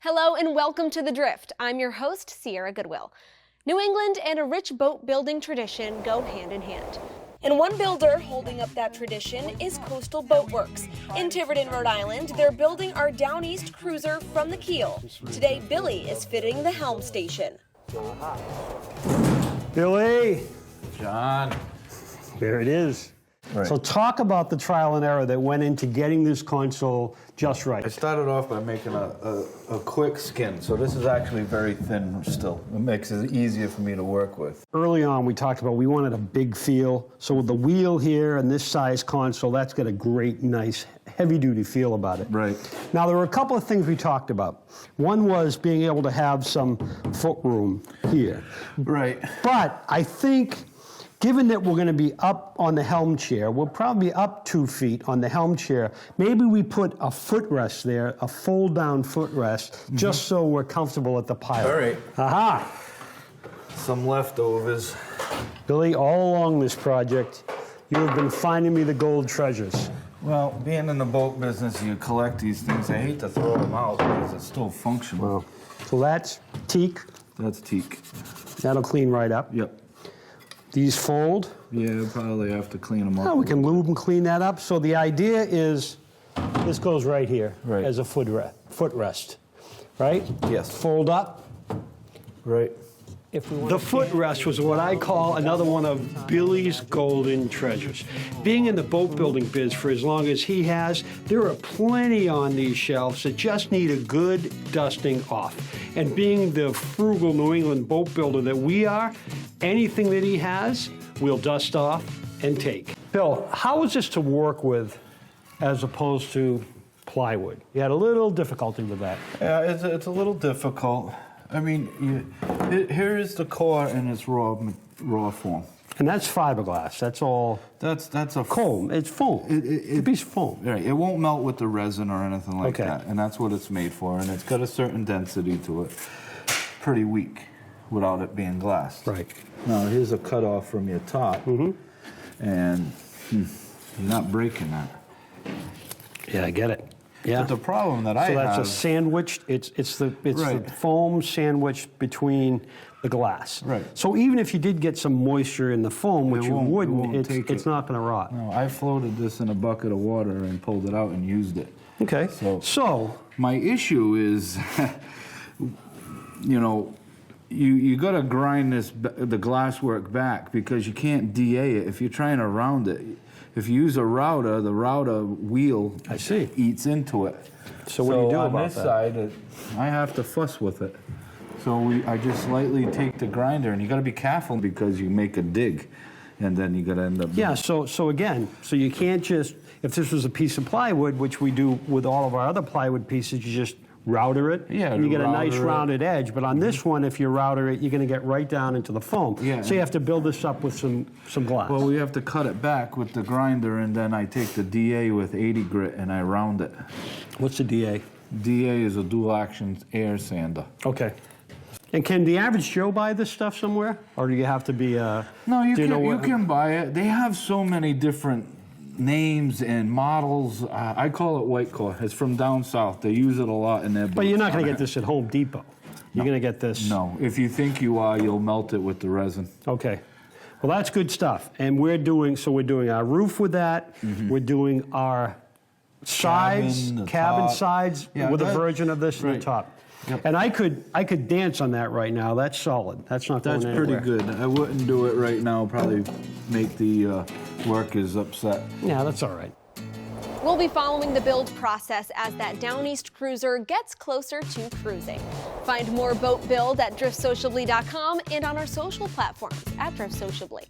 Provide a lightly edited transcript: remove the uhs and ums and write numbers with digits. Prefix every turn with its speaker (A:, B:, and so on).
A: Hello and welcome to The Drift. I'm your host, Sierra Goodwill. New England and a rich boat building tradition go hand in hand. And one builder holding up that tradition is Coastal Boatworks. In Tiverton, Rhode Island, they're building our Downeast cruiser from the keel. Today, Billy is fitting the helm station.
B: Billy!
C: John.
B: There it is.
C: Right.
B: So talk about the trial and error that went into getting this console just right.
C: I started off by making a quick skin, so this is actually very thin still. It makes it easier for me to work with.
B: Early on, we talked about we wanted a big feel. So with the wheel here and this size console, that's got a great, nice, heavy-duty feel about it.
C: Right.
B: Now, there were a couple of things we talked about. One was being able to have some foot room here.
C: Right.
B: But I think, given that we're going to be up on the helm chair, we'll probably be up 2 feet on the helm chair. Maybe we put a footrest there, a fold-down footrest, just so we're comfortable at the pilot.
C: All right.
B: Aha!
C: Some leftovers.
B: Billy, all along this project, you have been finding me the gold treasures.
C: Well, being in the boat business, you collect these things. I hate to throw them out because it's still functional.
B: Well, so that's teak.
C: That's teak.
B: That'll clean right up.
C: Yep.
B: These fold.
C: Yeah, probably have to clean them up.
B: Oh, we can lube and clean that up. So the idea is this goes right here
C: Right.
B: as a footrest, right?
C: Yes.
B: Fold up.
C: Right.
B: The footrest was what I call another one of Billy's golden treasures. Being in the boat building biz for as long as he has, there are plenty on these shelves that just need a good dusting off. And being the frugal New England boat builder that we are, anything that he has, we'll dust off and take. Bill, how is this to work with as opposed to plywood? You had a little difficulty with that.
C: Yeah, it's a little difficult. I mean, here is the core in its raw form.
B: And that's fiberglass. That's all.
C: That's a
B: Foam. It's foam. It's a piece of foam.
C: Right. It won't melt with the resin or anything like
B: Okay.
C: that, and that's what it's made for. And it's got a certain density to it. Pretty weak, without it being glassed.
B: Right.
C: Now here's a cutoff from your top, and you're not breaking that.
B: Yeah, I get it. Yeah.
C: But the problem that I
B: So that's
C: have.
B: a sandwiched. It's the
C: Right.
B: foam sandwiched between the glass.
C: Right.
B: So even if you did get some moisture in the foam, which
C: It
B: you
C: won't
B: wouldn't,
C: take
B: it's
C: it.
B: not going to rot.
C: No, I floated this in a bucket of water and pulled it out and used it.
B: Okay.
C: So my issue is, you got to grind the glasswork back because you can't DA it if you're trying to round it. If you use a router, the router wheel
B: I see.
C: eats into it.
B: So what do you do
C: on
B: about
C: this
B: that?
C: side, I have to fuss with it. So I just slightly take the grinder, and you got to be careful because you make a dig, and then you got to end up.
B: Yeah. So again, so you can't just, if this was a piece of plywood, which we do with all of our other plywood pieces, you just router it.
C: Yeah,
B: And you get a nice
C: router it.
B: rounded edge. But on this one, if you router it, you're going to get right down into the foam.
C: Yeah.
B: So you have to build this up with some glass.
C: Well, we have to cut it back with the grinder, and then I take the DA with 80 grit and I round it.
B: What's the DA?
C: DA is a dual action air sander.
B: Okay. And can the average Joe buy this stuff somewhere, or do you have to be?
C: No,
B: do you know
C: you
B: what-
C: can buy it. They have so many different names and models. I call it white core. It's from down south. They use it a lot in their boats.
B: But you're not going to get this at Home Depot. You're going to get this.
C: No, if you think you are, you'll melt it with the resin.
B: Okay. Well, that's good stuff. And we're doing our roof with that. We're doing our sides,
C: Cabin, the
B: cabin
C: top.
B: sides,
C: Yeah,
B: with a
C: that-
B: version of this in the
C: right.
B: top.
C: Yep.
B: And I could dance on that right now. That's solid. That's not going
C: That's
B: anywhere.
C: pretty good. I wouldn't do it right now. Probably make the workers upset.
B: Yeah, that's all right.
A: We'll be following the build process as that Downeast cruiser gets closer to cruising. Find more boat build at driftsociably.com and on our social platforms at Drift Sociably.